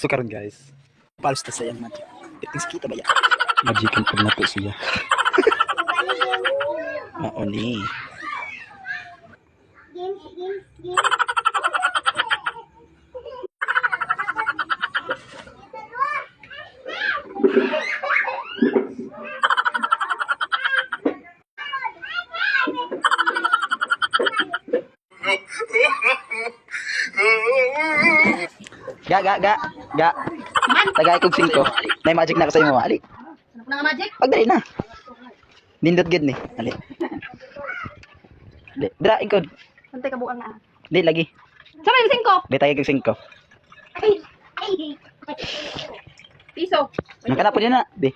So karon guys, palos ta sa iyang magic. Tingis kita ba ya? Magic ang pag nato siya. Maoni. Ga. Tagay kog 5. Nay magic na ka sa imo, ali. Ano po nga magic? Pagdali na. Nindot gid ni. Ali. Dra ikod. Santay ka buang na. Di lagi. Sama yung 5. Di tagay kog 5. Piso. Nagkana po din na. Di.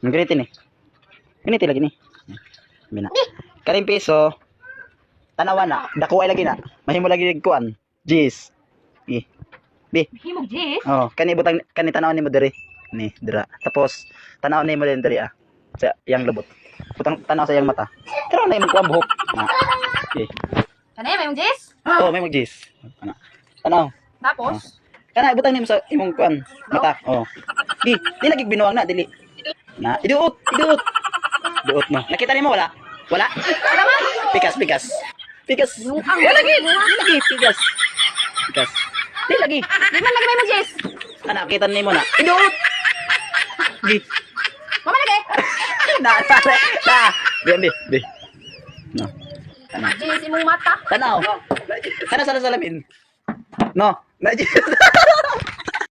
Ganito ni. Ganito lagi ni. Mina. Karing piso. Tanawan na. Dako ay lagi na. Mahimo lagi kuan. Jeez. Bi. Himog jis. Oh, kani butang kani tanaw nimo diri. Ni, dira. Tapos tanaw nimo din diri sa yang labot. Butang tanaw sa yang mata. Pero na imong kuan buhok. Okay. Kanay may mong jis? Oh, may magis. Tanaw. Tapos? Kana butang nimo sa imong kuan mata. Oh. Di lagi binuang na dili. Na, iduot. Duot mo. Nakita nimo wala? Wala? Pikas. Wala lagi. Pikas. Di lagi. Di man lagi may mong jis. Ana kita nimo na. Iduot. Di. Mama lagi. Na. Bi. No. Tanaw. Jis imong mata. Tanaw. Sana salamin. No. Na